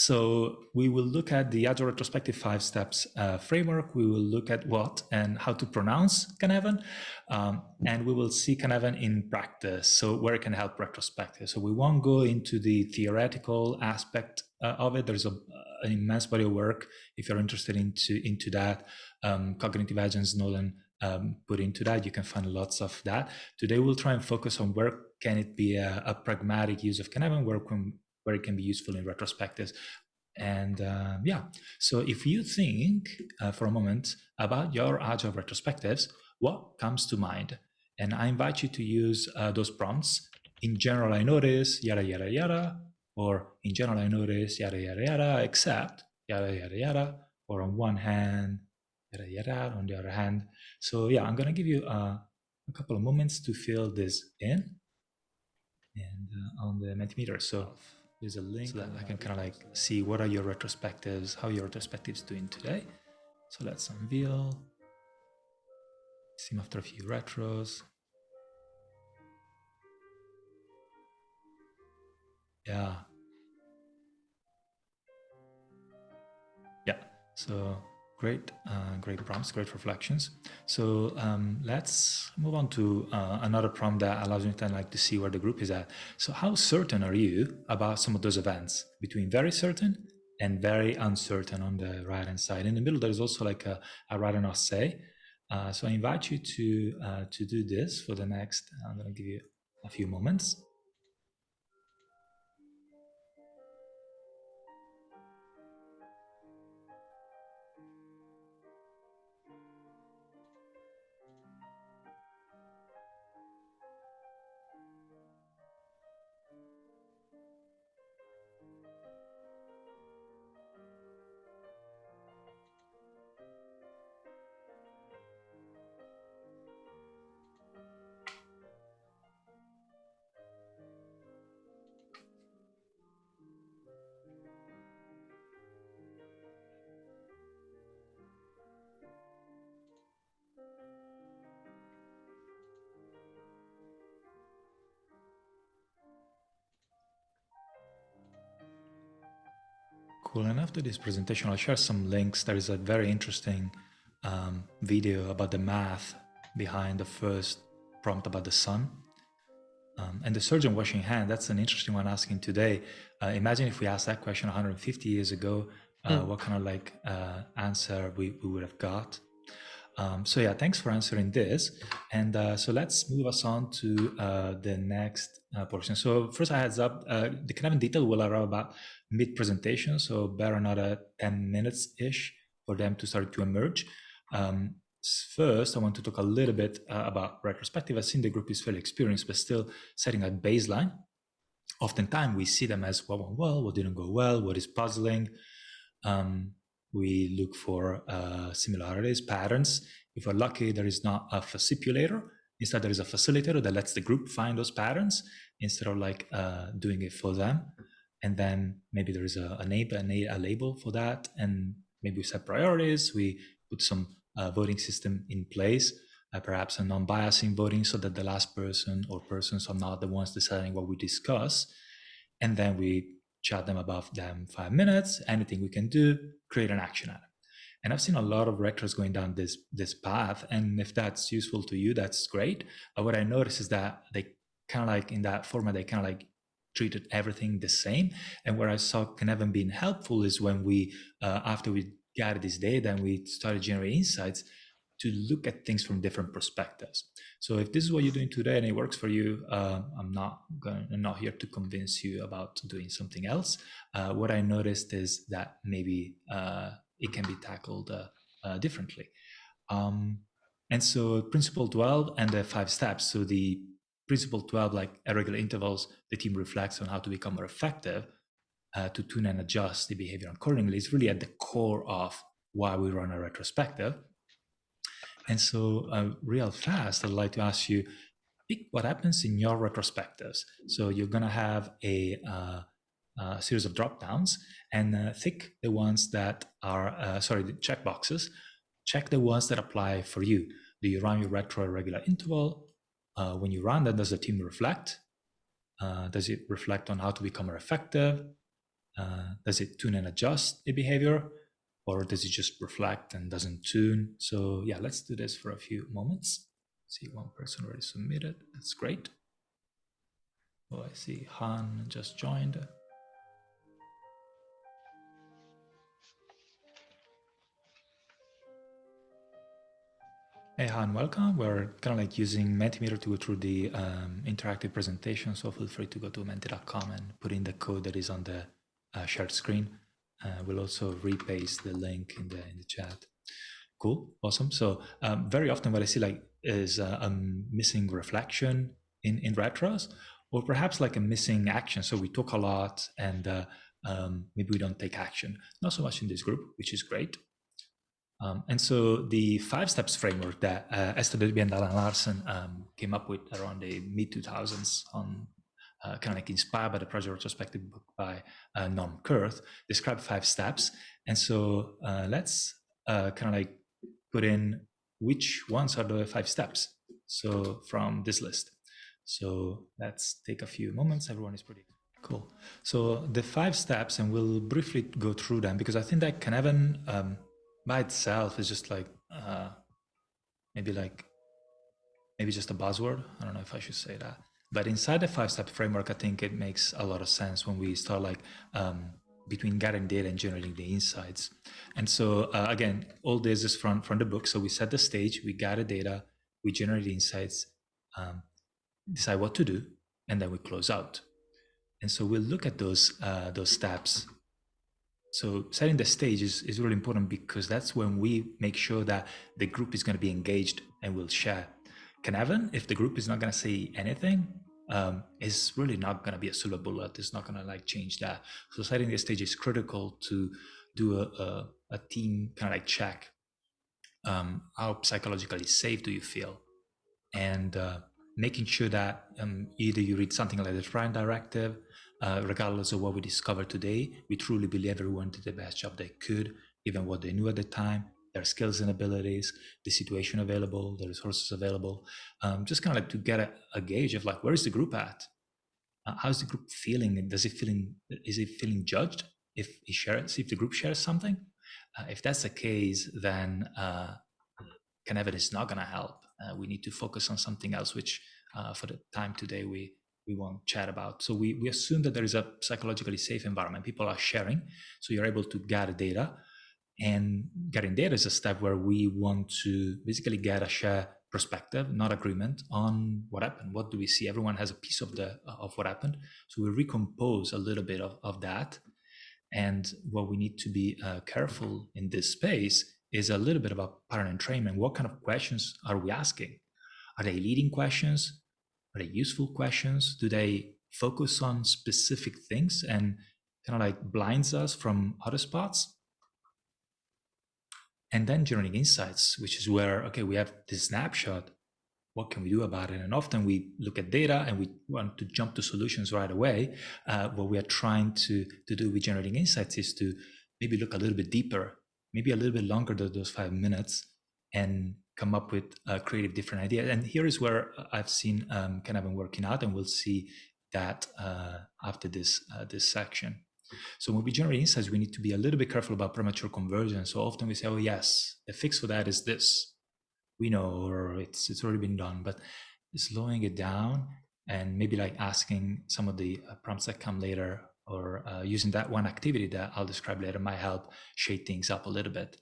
So we will look at the Agile Retrospective 5 steps framework. We will look at what and how to pronounce Cynefin, and we will see Cynefin in practice, so where it can help retrospective. So we won't go into the theoretical aspect of it. There's an immense body of work if you're interested into that. Cognitive Agents, Nolan put into that. You can find lots of that. Today we'll try and focus on where can it be a pragmatic use of Cynefin, where it can be useful in retrospectives. And yeah, so if you think for a moment about your Agile retrospectives, what comes to mind? And I invite you to use those prompts. In general, I notice, yada, yada, yada, or in general, I notice, yada, yada, yada, except, yada, yada, yada, or on one hand, yada, yada, on the other hand. So yeah, I'm gonna give you a couple of moments to fill this in and on the Mentimeter. So there's a link so that I can kind of like see what are your retrospectives, how your retrospectives doing today. So let's unveil. See them after a few retros. Yeah. Yeah. So great, great prompts, great reflections. So let's move on to another prompt that allows me to see where the group is at. So how certain are you about some of those events between very certain and very uncertain on the right-hand side? In the middle, there's also like a rather not say. So I invite you to do this for the next, I'm going to give you a few moments. Cool. And after this presentation, I'll share some links. There is a very interesting video about the math behind the first prompt about the sun. And the surgeon washing hand, that's an interesting one asking today. Imagine if we asked that question 150 years ago, what kind of like answer we would have got. So yeah, thanks for answering this. And so let's move us on to the next portion. So first, I heads up, the Cynefin detail will arrive about mid-presentation, so bear another 10 minutes-ish for them to start to emerge. First, I want to talk a little bit about retrospective. I've seen the group is fairly experienced, but still setting a baseline. Oftentimes, we see them as what went well, what didn't go well, what is puzzling. We look for similarities, patterns. If we're lucky, there is not a facilitator. Instead, there is a facilitator that lets the group find those patterns instead of like doing it for them. And then maybe there is a label for that. And maybe we set priorities. We put some voting system in place, perhaps a non-biasing voting so that the last person or persons are not the ones deciding what we discuss. And then we chat them about them 5 minutes, anything we can do, create an action item. And I've seen a lot of retros going down this path. And if that's useful to you, that's great. What I noticed is that they kind of like in that format, they kind of like treated everything the same. And where I saw Cynefin being helpful is when we, after we gathered this data and we started generating insights to look at things from different perspectives. So if this is what you're doing today and it works for you, I'm not here to convince you about doing something else. What I noticed is that maybe it can be tackled differently. And so principle 12 and the 5 steps. So the principle 12, like at regular intervals, the team reflects on how to become more effective to tune and adjust the behavior accordingly. Is really at the core of why we run a retrospective. And so real fast, I'd like to ask you, pick what happens in your retrospectives. So you're going to have a series of drop downs and tick the ones that are, the checkboxes. Check the ones that apply for you. Do you run your retro at regular interval? When you run that, does the team reflect? Does it reflect on how to become more effective? Does it tune and adjust the behavior, or does it just reflect and doesn't tune? So yeah, let's do this for a few moments. See, one person already submitted. That's great. Oh, I see Han just joined. Hey Han, welcome. We're kind of like using Mentimeter to go through the interactive presentation, so feel free to go to menti.com and put in the code that is on the shared screen. We'll also repaste the link in the chat. Cool, awesome. So very often what I see like is a missing reflection in retros, or perhaps like a missing action. So we talk a lot and maybe we don't take action. Not so much in this group, which is great. And so the 5 steps framework that Esther Delby and Alan Larsen came up with around the mid-2000s on kind of like inspired by the Project Retrospective book by Norm Kurth, describe 5 steps. And so let's kind of like put in which ones are the 5 steps. So from this list. So let's take a few moments. Everyone is pretty cool. So the 5 steps, and we'll briefly go through them because I think that Cynefin by itself is just like maybe just a buzzword. I don't know if I should say that. But inside the 5-step framework, I think it makes a lot of sense when we start like between gathering data and generating the insights. And so again, all this is from the book. So we set the stage, we gather data, we generate insights, decide what to do, and then we close out. And so we'll look at those steps. So setting the stage is really important because that's when we make sure that the group is going to be engaged and will share. Cynefin, if the group is not going to say anything, is really not going to be a silver bullet. It's not going to like change that. So setting the stage is critical to do a team kind of like check. How psychologically safe do you feel? And making sure that either you read something like the Prime Directive, regardless of what we discovered today, we truly believe everyone did the best job they could, given what they knew at the time, their skills and abilities, the situation available, the resources available, just kind of like to get a gauge of like, where is the group at? How's the group feeling? Is it feeling judged if the group shares something? If that's the case, then Cynefin is not going to help. We need to focus on something else, which for the time today we won't chat about. So we assume that there is a psychologically safe environment. People are sharing, so you're able to gather data. And getting data is a step where we want to basically get a shared perspective, not agreement, on what happened. What do we see? Everyone has a piece of what happened. So we recompose a little bit of that. And what we need to be careful in this space is a little bit about pattern entrainment. What kind of questions are we asking? Are they leading questions? Are they useful questions? Do they focus on specific things and kind of like blinds us from other spots? And then generating insights, which is where, okay, we have this snapshot. What can we do about it? And often we look at data and we want to jump to solutions right away. What we are trying to do with generating insights is to maybe look a little bit deeper, maybe a little bit longer than those 5 minutes, and come up with creative different ideas. And here is where I've seen kind of been working out, and we'll see that after this section. So when we generate insights, we need to be a little bit careful about premature conversion. So often we say, oh yes, the fix for that is this. We know, or it's already been done, but slowing it down and maybe like asking some of the prompts that come later, or using that one activity that I'll describe later might help shake things up a little bit.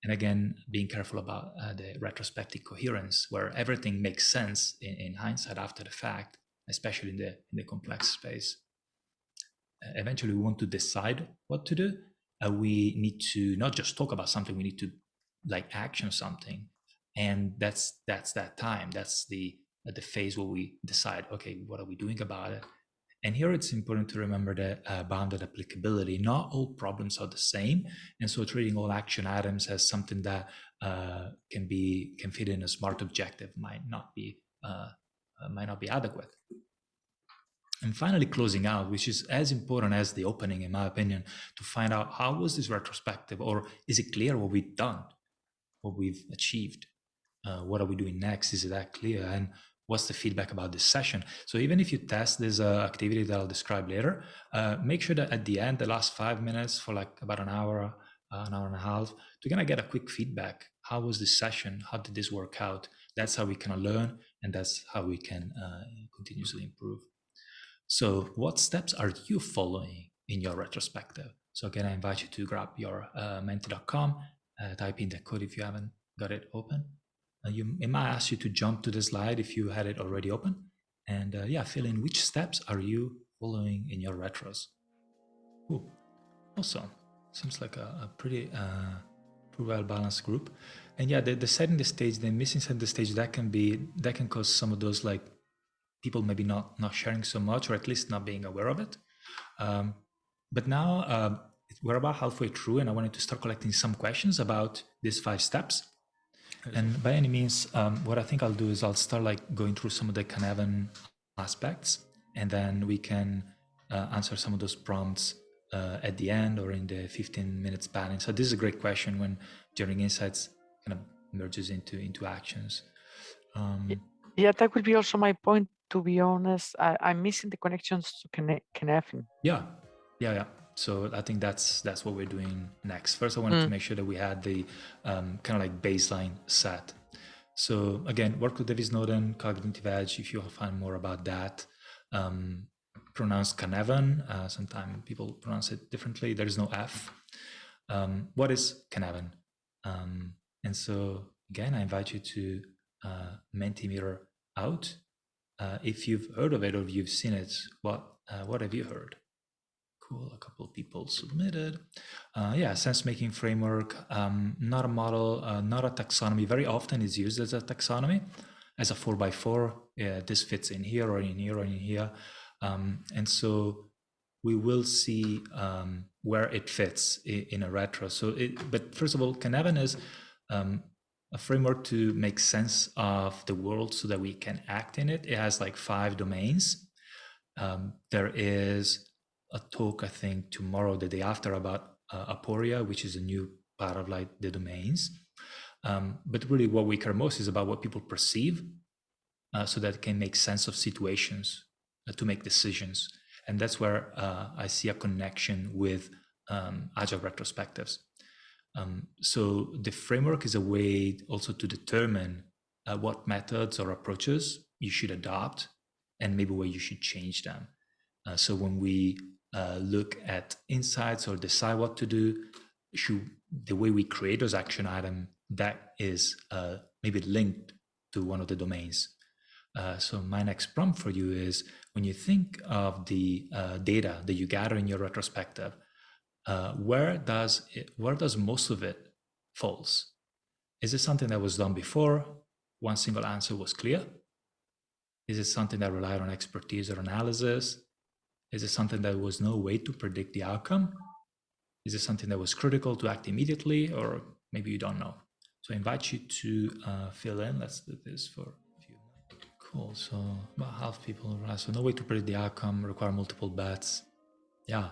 And again, being careful about the retrospective coherence, where everything makes sense in hindsight after the fact, especially in the complex space. Eventually, we want to decide what to do. We need to not just talk about something; we need to like action something. And that's that time. That's the phase where we decide, okay, what are we doing about it? And here it's important to remember that bounded applicability. Not all problems are the same, and so treating all action items as something that can fit in a smart objective might not be adequate. And finally, closing out, which is as important as the opening, in my opinion, to find out how was this retrospective, or is it clear what we've done, what we've achieved? What are we doing next? Is it that clear? And what's the feedback about this session? So even if you test this activity that I'll describe later, make sure that at the end, the last 5 minutes for like about an hour and a half, to kind of get a quick feedback. How was this session? How did this work out? That's how we can learn, and that's how we can continuously improve. So what steps are you following in your retrospective? So again, I invite you to grab your menti.com, type in the code if you haven't got it open. It might ask you to jump to the slide if you had it already open. And yeah, fill in which steps are you following in your retros. Cool. Awesome. Seems like a pretty well-balanced group. And yeah, the setting the stage, the missing setting the stage, that can cause some of those like people maybe not sharing so much, or at least not being aware of it. But now we're about halfway through, and I wanted to start collecting some questions about these 5 steps. And by any means, what I think I'll do is I'll start like going through some of the Cynefin aspects, and then we can answer some of those prompts at the end or in the 15 minutes span. So this is a great question when during insights kind of merges into actions. Yeah, that would be also my point. To be honest, I'm missing the connections to Cynefin. Yeah. So I think that's what we're doing next. First, I wanted to make sure that we had the kind of like baseline set. So again, work with David Snowden, Cognitive Edge. If you find more about that, pronounced Cynefin. Sometimes people pronounce it differently. There is no F. What is Cynefin? And so again, I invite you to Mentimeter out. If you've heard of it or if you've seen it, what have you heard? Cool, a couple of people submitted. Yeah, sense-making framework, not a model, not a taxonomy. Very often it's used as a taxonomy, as a 4x4. Yeah, this fits in here or in here or in here. And so we will see where it fits in a retro. But first of all, Cynefin is a framework to make sense of the world so that we can act in it. It has like 5 domains. There is a talk, I think, tomorrow, the day after, about aporia, which is a new part of like the domains. But really what we care most is about what people perceive so that it can make sense of situations to make decisions. And that's where I see a connection with Agile Retrospectives. So the framework is a way also to determine what methods or approaches you should adopt and maybe where you should change them. So when we look at insights or decide what to do, the way we create those action items, that is maybe linked to one of the domains. So my next prompt for you is, when you think of the data that you gather in your retrospective, where does most of it falls? Is it something that was done before? One single answer was clear? Is it something that relied on expertise or analysis? Is it something that was no way to predict the outcome? Is it something that was critical to act immediately, or maybe you don't know? So I invite you to fill in. Let's do this for a few minutes. Cool, so about half people, right? So no way to predict the outcome, require multiple bets. Yeah.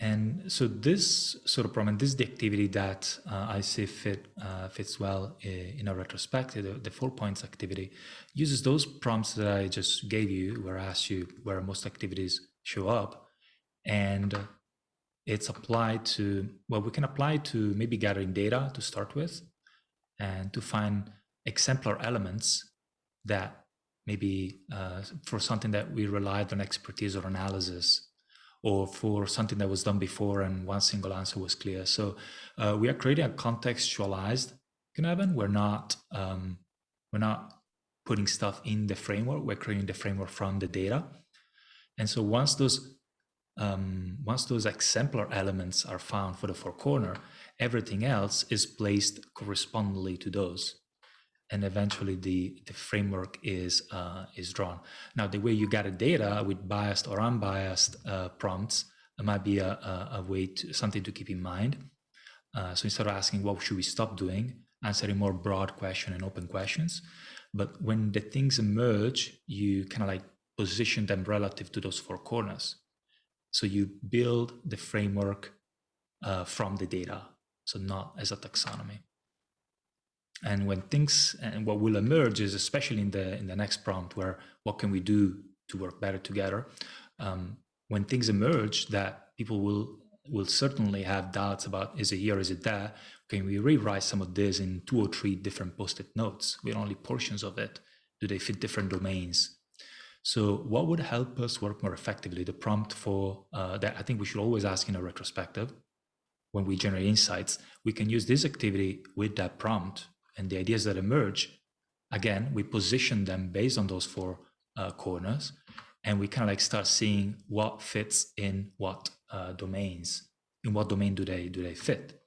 And so this sort of problem, this is the activity that I see fits well in a retrospective. The 4 points activity uses those prompts that I just gave you, where I asked you where most activities show up, and it's applied to, well, we can apply to maybe gathering data to start with, and to find exemplar elements that maybe for something that we relied on expertise or analysis, or for something that was done before and one single answer was clear. So we are creating a contextualized Cynefin. We're not putting stuff in the framework. We're creating the framework from the data. And so once those exemplar elements are found for the 4 corner, everything else is placed correspondingly to those. And eventually the framework is drawn. Now, the way you gather data with biased or unbiased prompts might be a way something to keep in mind. So instead of asking what should we stop doing, answering more broad question and open questions. But when the things emerge, you kind of like position them relative to those 4 corners. So you build the framework from the data, so not as a taxonomy. And when things, and what will emerge is, especially in the next prompt, where what can we do to work better together, when things emerge that people will certainly have doubts about, is it here, is it there? Can we rewrite some of this in 2 or 3 different post-it notes with only portions of it? Do they fit different domains? So what would help us work more effectively? The prompt for that I think we should always ask in a retrospective when we generate insights, we can use this activity with that prompt, and the ideas that emerge, again, we position them based on those 4 corners, and we kind of like start seeing what fits in what domains. In what domain do they fit?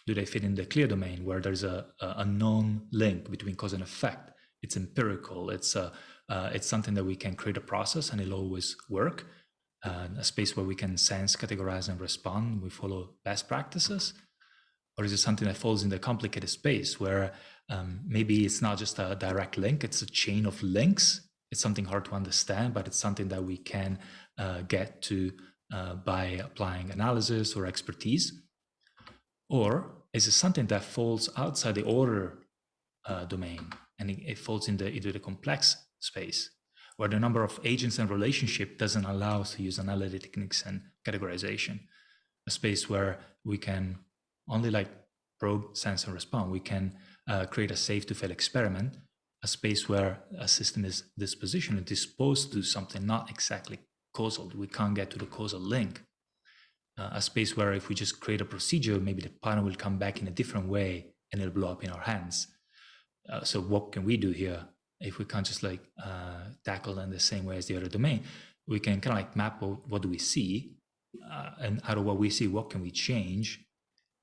Do they fit in the clear domain where there's a known link between cause and effect? It's empirical. It's something that we can create a process and it'll always work. A space where we can sense, categorize, and respond. We follow best practices. Or is it something that falls in the complicated space where maybe it's not just a direct link, it's a chain of links. It's something hard to understand, but it's something that we can get to by applying analysis or expertise. Or is it something that falls outside the order domain and it falls into the complex space, where the number of agents and relationship doesn't allow us to use analytic techniques and categorization, a space where we can only like probe, sense, and respond. We can create a safe to fail experiment, a space where a system is dispositioned and disposed to something not exactly causal. We can't get to the causal link. A space where if we just create a procedure, maybe the pattern will come back in a different way and it'll blow up in our hands. So what can we do here? If we can't just like tackle in the same way as the other domain, we can kind of like map out what do we see, and out of what we see, what can we change,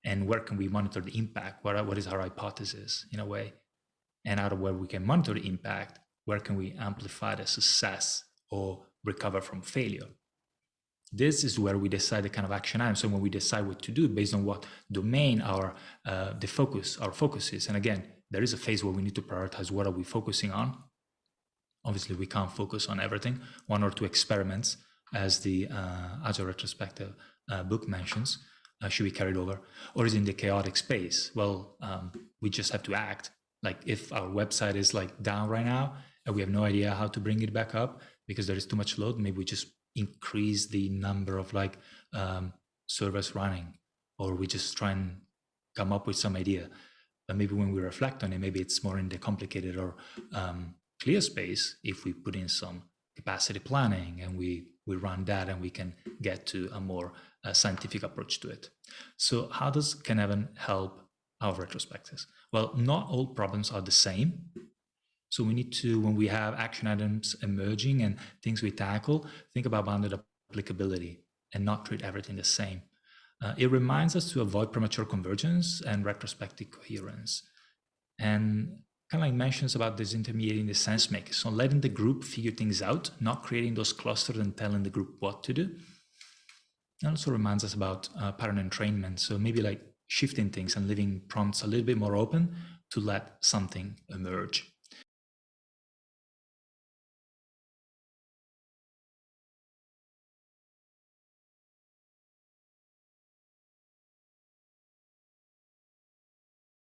and where can we monitor the impact? What is our hypothesis in a way? And out of where we can monitor the impact, where can we amplify the success or recover from failure? This is where we decide the kind of action item. So when we decide what to do based on what domain our focus is, and again, there is a phase where we need to prioritize what are we focusing on. Obviously, we can't focus on everything. 1 or 2 experiments, as the Agile Retrospective book mentions, should be carried over. Or is in the chaotic space? Well, we just have to act. Like if our website is like down right now and we have no idea how to bring it back up because there is too much load, maybe we just increase the number of like servers running, or we just try and come up with some idea. But maybe when we reflect on it, maybe it's more in the complicated or clear space if we put in some capacity planning and we run that and we can get to a more scientific approach to it. So how does Cynefin help our retrospectives? Well, not all problems are the same. So we need to, when we have action items emerging and things we tackle, think about bounded applicability and not treat everything the same. It reminds us to avoid premature convergence and retrospective coherence. And kind of like mentions about disintermediating the sense making. So letting the group figure things out, not creating those clusters and telling the group what to do. It also reminds us about pattern entrainment. So maybe like shifting things and leaving prompts a little bit more open to let something emerge.